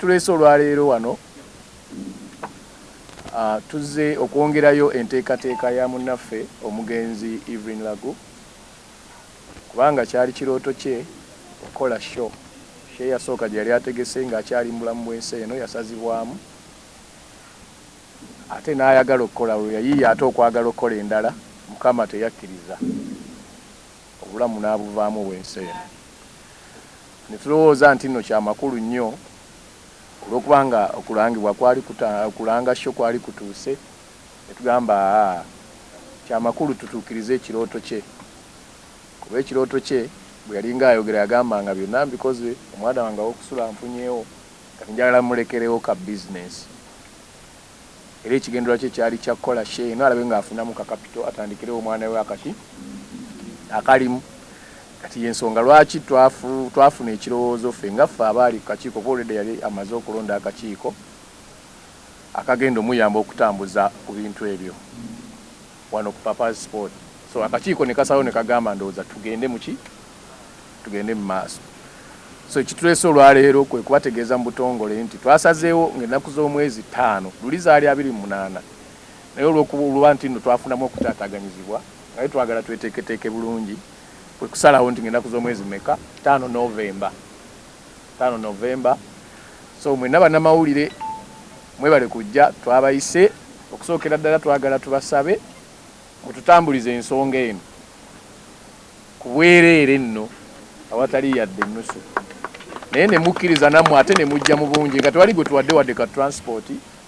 ekituleese olwaleero wano tuzze okwongerayo enteekateeka ya munnaffe omugenzi EvelynLagu kubanga kyali kirooto kye okukola show yasooka gye yali ategese ng'akyali mulamu bw'ensi eno yasazibwamu ate n'ayagala okukola lwe yayiiya ate okwagala okukola endala Mukama teyakkiriza obulamu n'abuvaamu bw'ensi eno ne tulowooza nti nno kyamakulu nnyo olw'okubanga okulangibwa okulanga sho kwali kutuuse ne tugamba kyamakulu tutuukirize ekirooto kye kuba ekirooto kye bwe yalinga ayogera yagambanga byonna mbikoze omwana wange w'okusula nfunyeewo kati njagala mulekerewo ka bizinesi era ekigendererwa kye kyali kya kukola she eno alabe ng'afunamu kakapito atandikirewo omwana we akalimu kati yensonga lwaki twafuna ekirowoozo ffe nga ffe abaali ku kakiiko olwedde yali amaze okulonda akakiiko akagenda omuyamba okutambuza ku bintu ebyo wano ku Papa's Sport. So akakiiko ne kasalawo ne kagamba ndowooza tugende mu maaso. So ekituleese olwaleero kwe kubategeeza mu butongole nti twasazeewo ng'ennaku z'omwezi 5 luli zaali 28 naye olw'okuba nti nno twafunamu okutaataganyizibwa naye twagala tweteeketeeke bulungi kwe kusalawo nti ng'ennaku z'omwezi meka 5 Novemba. So mwenna bannamawulire mwebale kujja twabayise okusookera ddala twagala tubasabe mututambulize ensonga eno ku bwereere nno awatali yadde ennusu naye ne mukkiriza nammwe ate ne mujja mu bungi nga tewali gwe tuwadde wadde ka transport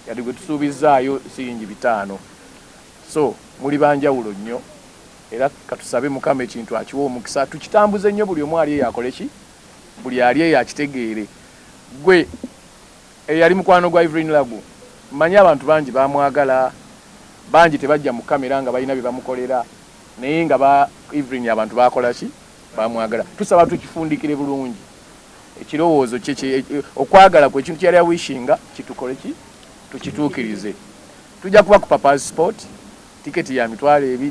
yadde gwe tusuubizzaayo siringi 5. So muli banjawulo nnyo era katusabe Mukama ekintu akiwa omukisa tukitambuze nnyo buli omu ali yakole ki buli ali yakitegeere gwe eyali mukwano gwa EvelynLagu mmanyi abantu bangi bamwagala bangi tebajja mu kamera nga balina bye bamukolera naye nga ba Evelyn abantu bakola ki bamwagala tusaba tukifundikire bulungi ekirowoozo kye okwagala kwe ekintu kyali awishinga kitukole ki tukituukirize tujja kuba ku Papa's Sport tiketi ya $200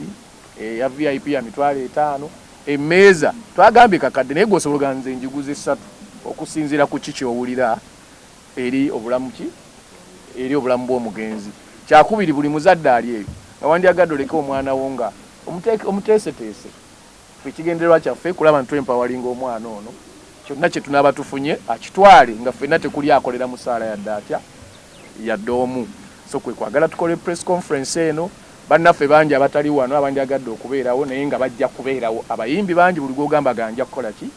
ya VIP ya $5 emmeeza twagambye kakadde naye gwosobola nze njiguze 3 okusinziira ku kiki owulira eri obulamu bw'omugenzi kyakubiri buli muzadde ali eyo nga wandyagadde oleke omwana wo nga omuteeseteese ekigendererwa kyaffe kulaba ntwempawalinga omwana ono kyonna kye tunaaba tufunye akitwale nga ffenna tekuli akolera musaala yadde atya yadde omu. So kwe kwagala tukole press conference eno bannaffe bangi abatali wano abandyagadde okubeerawo naye nga bajja kubeerawo abayimbi bangi buli gwogamba ganja kukola ki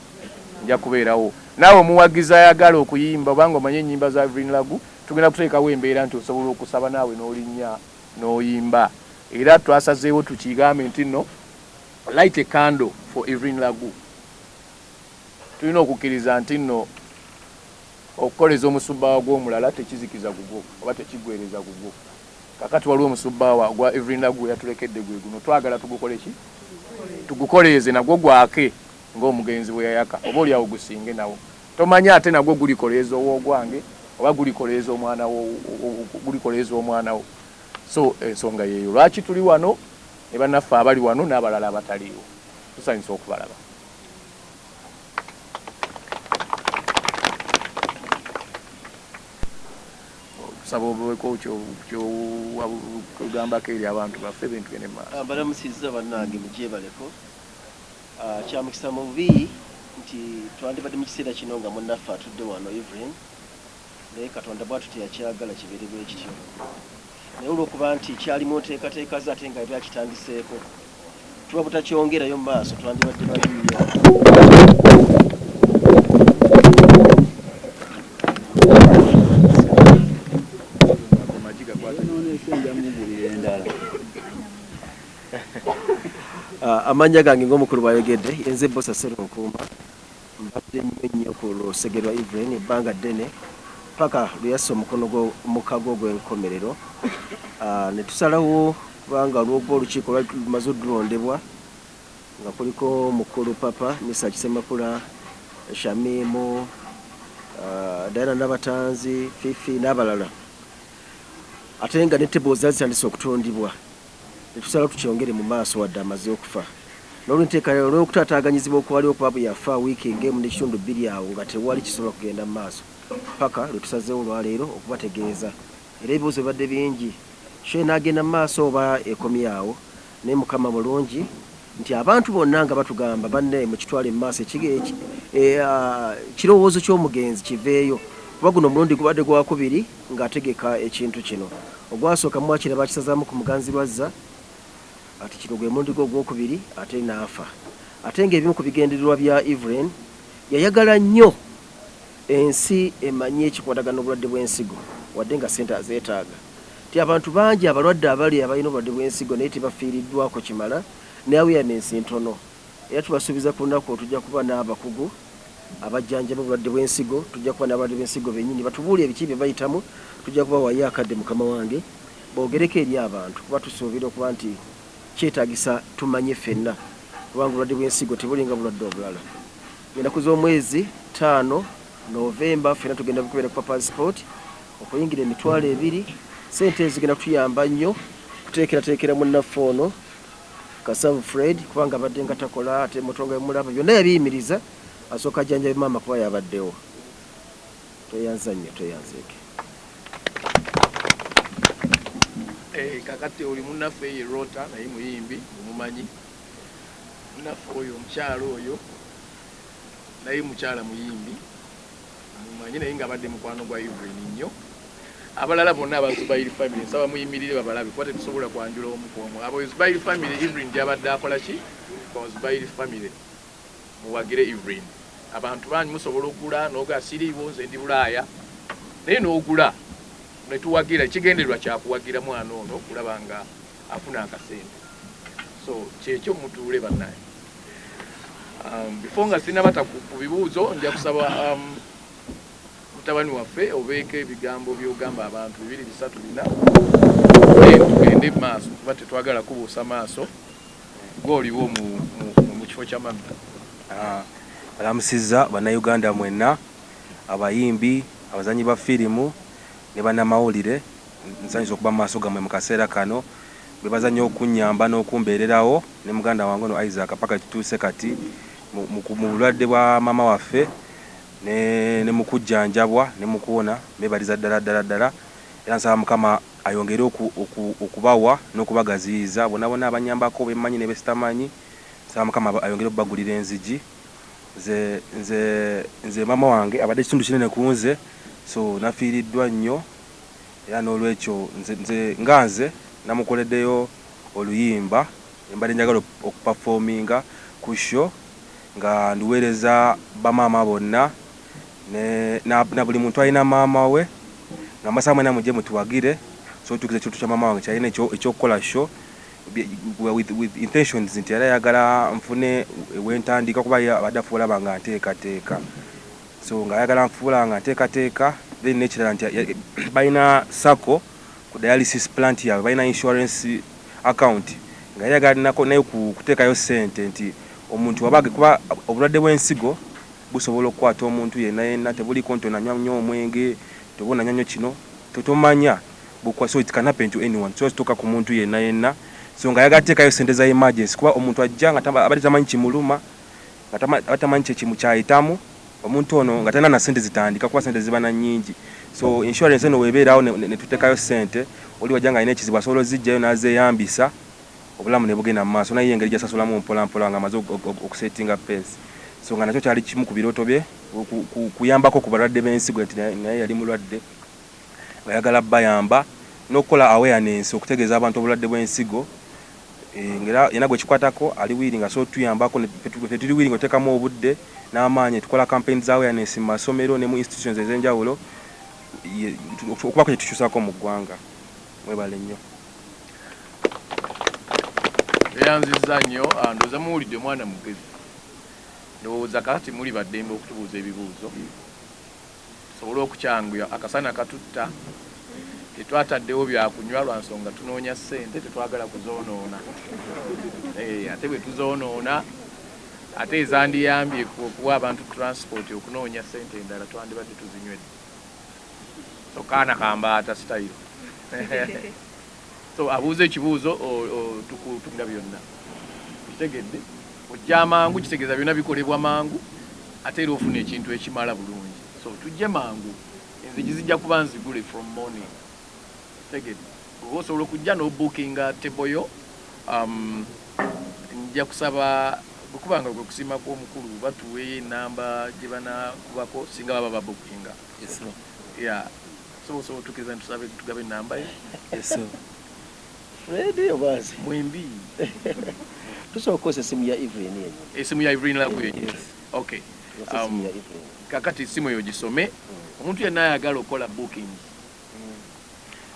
nja kubeerawo naawe omuwagizi ayagala okuyimba obanga omanye ennyimba za EvelynLagu tugenda kuteekawo embeera nti osobola okusaba naawe n'olinnya n'oyimba era twasazeewo tukigambe nti nno light a candle for EvelynLagu tulina okukkiriza nti nno okukoleza omusubbaawa gw'omulala tekizikiza gugwo oba tekigwereza gugwo kakati waliwo omusubbaawa gwa EvelynLagu yatulekedde gwe guno twagala tugukole ki tugukoleeze nagwo gwake ng'omugenzi bwe yayaka oba oliawo gusinge nawo tomanyi ate nagwo gulikoleeza ow'ogwange oba gulikoleeza omwana wo. So ensonga yeeyo lwaki tuli wano ne bannaffe abali wano n'abalala abataliiwo tusanyusa okubalaba. Sabo obweko kyogambako eri abantu baffe bintu gene maaso. Balamusizza bannange mugyebaleko kyamukisa mubi nti twandibadde mu kiseera kino nga munnaffe atudde wano Evelyn naye Katonda bwatu teyakyagala kibeere bwe kityo naye olw'okuba nti kyalimu nteekateeka ze ate nga byakitandiseeko tuba butakyongerayo mu maaso twandibadde babi nnyo. Amanya gange ng'omukulu bwayogedde yenze Bosa Seronkuuma mbadde nnyo ku lusegerwa Evelyn ebbanga ddene paka luyassa omukono mukago gw'enkomerero ne tusalawo kubanga olw'okuba olukiiko lwali lumaze oddulondebwa nga kuliko mukulu papa mesach ssemakula Shamimu Diana Nabatanzi Fifi n'abalala ate nga ne tebo zaali zitandise okutondibwa netusalawo tukyongere mu maaso wadde amaze okufa n'olwenteeka olw'okutaataaganyizibwa okwali okuba bwe yafa wiiki ng'emu n'ekitundu 2 awo nga tewali kisobola kugenda mu maaso paka lutusazeewo olwaleero okubategeeza era ebibuuzo bibadde bingi she n'agenda mu maaso oba ekomyawo naye mukama mulungi nti abantu bonna nga batugamba banne mukitwale mu maaso kirowoozo ky'omugenzi kiveeyo kuba guno omulundi gubadde gwakubiri ng'ategeka ekintu kino ogwasooka mwakira bakisazaamu ku muganzirwazza ati kino gwe mulundi gwe ogwokubiri ate n'afa ate ng'ebimu ku bigendererwa bya Evelyn yayagala nnyo ensi emanyi ekikwatagana obulwadde bw'ensigo wadde nga ssente azeetaaga ti abantu bangi abalwadde abali abalina obulwadde bw'ensigo naye tebafiiriddwako kimala ne awareness ntono era tubasuubiza ku lunaku tujja kuba n'abakugu abajjanjaba obulwadde bw'ensigo tujja kuba n'abalwadde b'ensigo bennyini batubuulira ebiki bye bayitamu tujja kuba wayo akadde mukama wange boogereko eri abantu kuba tusuubira okuba nti kyetaagisa tumanye ffenna kubanga obulwadde bw'ensigo tebulinga bulwadde obulala ennaku z'omwezi 5 Novemba ffenna tugenda kubeera ku passport okuyingira emitwalo 2 sente zigenda kutuyamba nnyo kuteekerateekera munnaffe ono Kasavu Fred kubanga abadde nga takola ate mutonga mulaba byonna yabiyimiriza asooka ajjanjabe maama kuba yabaddewo tweyanza nnyo tweyanzeeke kakati oli munnaffe ye Rota naye muyimbi omumanyi munnaffe oyo omukyalo oyo naye mukyala muyimbi mumanyi naye nga abadde mukwano gwa Evelyn nnyo abalala bonna abazubairi family nsaba muyimirire babalabe kuba tetusobola kwanjula omu ku omu abo Zubairi family Evelyn gyabadde akola ki Zubairi family muwagire Evelyn abantu bangi musobola okugula n'oga siriiwo nze ndi Bulaaya naye n'ogula ne tuwagira ekigendererwa kyakuwagira mwana ono okulaba nga afuna akasente so kyekyo mutuule bannaye before nga sinabata ku bibuuzo nja kusaba mutabani waffe obeeko ebigambo by'ogamba abantu 2-3 tugende maaso kuba tetwagala kubuusa maaso gw'oliwo mu kifo kya mami balamusizza bannayuganda mwenna abayimbi abazanyi ba firimu ne bannamawulire nsanyusa okuba mu maaso gammwe mu kaseera kano bebazanya okunnyamba n'okumbeererawo ne muganda wange ono Isaac paka kituuse kati mu bulwadde bwa mama waffe ne mu kujjanjabwa ne mu kuwona beebaliza ddala era nsaba mukama ayongere okubawa n'okubagaziyiza bonna abanyambako bemmanyi ne besitamanyi nsaba mukama ayongere okubagulira enzigi nze mama wange abadde ekitundu kinene ku nze so nafiiriddwa nnyo era n'olwekyo nze namukoleddeyo oluyimba embadde njagala okupafominga ku show nga nduweereza bamaama bonna na buli muntu alina maama we nga mbasaba mwena mujje mutuwagire so tukize ekintu kya maama wange kyalina ekyokukola show with intentions nti era ayagala nfune wentandika kuba abadde afuula banga nteekateeka so nga ayagala nfuula nga nteekateeka then nekirala nti balina sako ku dialysis plant yaabwe balina insurance account nga ayagala nayo kuteekayo sente nti omuntu wabage kuba obulwadde bw'ensigo busobola okukwata omuntu yenna tebuliko nti onanywa nnyo omwenge tobona nnyo kino totomanya so it can happen to anyone so toka ku muntu yenna so nga ayagala teekayo sente za emergency kuba omuntu ajja nga abadde tamanyi kimuluma nga tamanyi kyekimu kyayitamu omuntu ono nga talina na sente zitandika kuba sente ziba na nnyingi so insurance eno weebeerawo ne tuteekayo sente oli wajja nga alina ekizibu asobola ozijjayo n'azeeyambisa obulamu ne bugenda mu maaso naye engeri gyasasulamu mpolampola nga amaze okusetinga peesi so nga nakyo kyali kimu ku birooto bye kuyambako ku balwadde b'ensigo nti naye yali mulwadde nga ayagala bayamba n'okukola awareness okutegeeza abantu obulwadde bw'ensigo ngera yena gwe kikwatako ali wiringa so tuyambako fe tuli wiringa oteekamu obudde n'amaanyi tukola campaign za awareness mu masomero ne mu institutions ez'enjawulo okuba kwe tukyusako mu ggwanga mwebale nnyo eyanzizza nnyo ndowooza muwulidde mwana mugezi ndowooza kati muli baddembe okutubuuza ebibuuzo tusobole okukyanguya akasana katutta tetwataddewo byakunywa lwa nsonga tunoonya ssente tetwagala kuzoonoona ate bwe tuzoonoona ate ezandiyambye okuwa abantu transport okunoonya ssente endala twandibadde tuzinywedde so kaana kambaata sitayiro so abuuza ekibuuzo tukutumira byonna kitegedde ojja amangu kitegeeza byonna bikolebwa mangu ate era ofuna ekintu ekimala bulungi so tujje mangu enzigi zijja kuba nzigule from morning tegedi osobola okujja n'obookinga table yo nja kusaba okubanga gwe kusima kw'omukulu batuweeyo enamba gye banakubako singa baba babookinga yeah so tukiriza ntusabe tugabe enamba ye Freddy obazi mwembi tusobola okukozesa esimu ya Evelyn yenye esimu ya EvelynLagu yenye okay esimu ya Evelyn kakati esimu eyo gisome omuntu yenna ayagala okukola bookings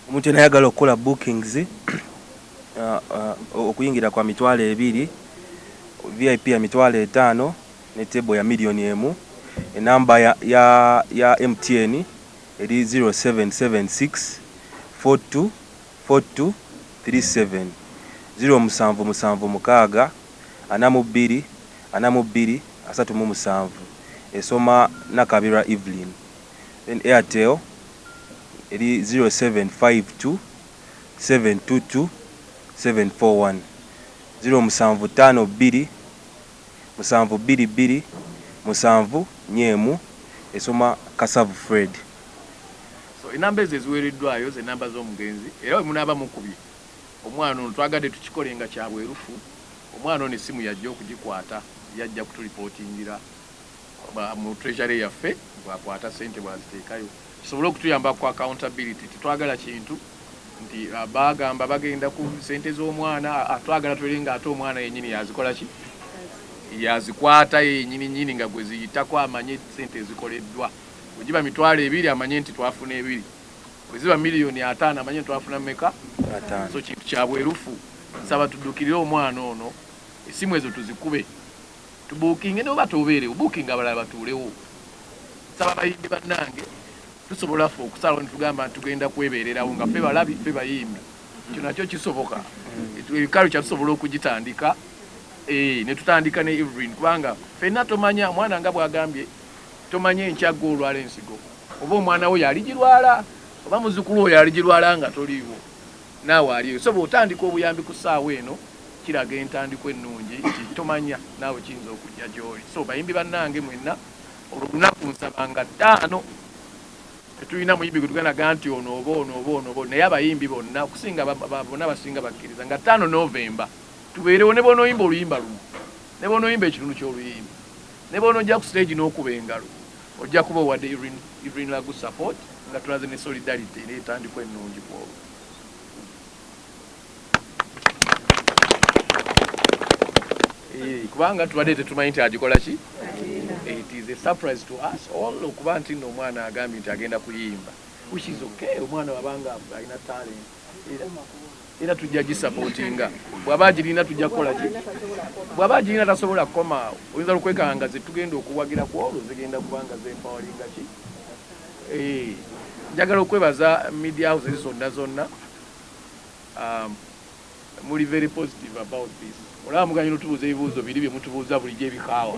omuntu yenna ayagala okukola bookings okuyingira kwa mitwalo 2 VIP ya mitwalo 5 ne table ya $1,000,000 enamba ya MTN eri 0776 42 42 37 0776 42 42 37 esoma nakabirwa Evelyn. Then Airtel eri 0752 722 741 0752 722 7 esoma Kasavu Fred. So enamba ezo eziweereddwayo ze namba z'omugenzi era we munaaba mukubye omwana ono twagadde tukikolenga kya bwerufu omwana ono essimu yajja okugikwata yajja kutulipootingira mu treasury yaffe bwakwata ssente bwaziteekayo kisobole okutuyamba ku accountability tetwagala kintu nti bagamba bagenda ku ssente z'omwana atwagala twerenga ate omwana yennyini yazikola ki yazikwata yennyini nga gwe ziyitako amanye ssente ezikoleddwa ogiba mitwalo 2 amanye nti twafuna 2 bweziba $5,000,000 amanye twafuna mmeka so kintu kya bwerufu nsaba tuddukirire omwana ono esimu ezo tuzikube tubuukinge ne oba tobeerewo buukinga abalala batuulewo nsaba abayimbi bannange tusobola ffe okusalawo ne tugamba nti tugenda kwebeererawo nga ffe balabi ffe bayimbi ekyo nakyo kisoboka ebikalu kyatusobola okugitandika ne tutandika ne Evelyn kubanga ffenna tomanya mwana nga bwagambye tomanye enkyago olwala ensigo oba omwana we yaligirwala oba muzukulu oyo yaligirwala nga toliiwo naawe aliyo so bw'otandika obuyambi ku ssaawa eno kiraga entandiko ennungi nti tomanya naawe kiyinza okujja gy'oli so bayimbi bannange mwenna olunaku nsabanga 5 tetulina muyimbi gwe tugenda gaa nti ono oba ono oba ono oba naye abayimbi bonna okusinga bonna basinga bakkiriza nga 5 Novemba tubeerewo ne bonoyimba oluyimba lumu ne bonoyimba ekitundu ky'oluyimba ne bonojja ku stage n'okuba engalo ojja kuba owadde EvelynLagu support nga tulaze ne solidarity n'etandikwa ennungi kwolwo kubanga tubadde tetumanyi nti agikola ki it is a surprise to us all okuba nti nno omwana agambye nti agenda kuyimba which is okay omwana wabanga alina talent era tujja gisupportinga bw'aba agirina tujja kukola ki bw'aba agirina tasobola kukomaawo oyinza okwekanga ze tugenda okuwagira ku olwo zigenda kubanga zempawalinga ki njagala okwebaza media houses zonna muli very positive about this olaba muganyira otubuuza ebibuuzo biri bye mutubuuza bulijjo ebikaawa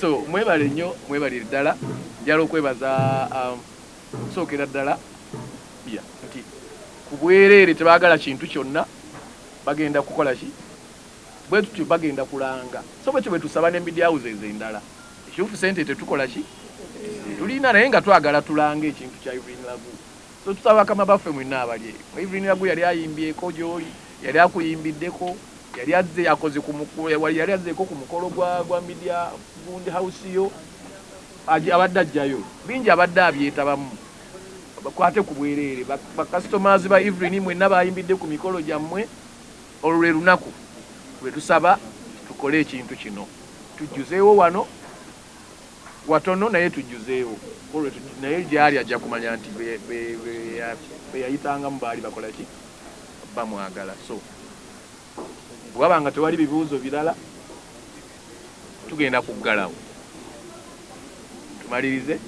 so mwebale nnyo mwebalire ddala njala okwebaza okusookera ddala nti ku bwereere tebaagala kintu kyonna bagenda kukola ki bwe tutyo bagenda kulanga so bwekyo bwe tusaba ne media houses endala ekirufu sente tetukola ki tulina naye nga twagala tulanga ekintu kya EvelynLagu so tusaba bakama baffe mwenna abali EvelynLagu yali ayimbyeko gy'oli yali akuyimbiddeko yali azze akoze yali azzeeko ku mukolo gwa media gundi house yo abadde ajjayo bingi abadde abyetabamu bakwate ku bwereere bakastomers ba Evelyn mwenna bayimbidde ku mikolo gyammwe olwo lwe lunaku lwe tusaba tukole ekintu kino tujjuzeewo wano watono naye tujjuzeewo naye gyali ajja kumanya nti beyayitangamu baali bakola ki bamwagala so bwaba nga tewali bibuuzo birala tugenda kuggalawo tumalirize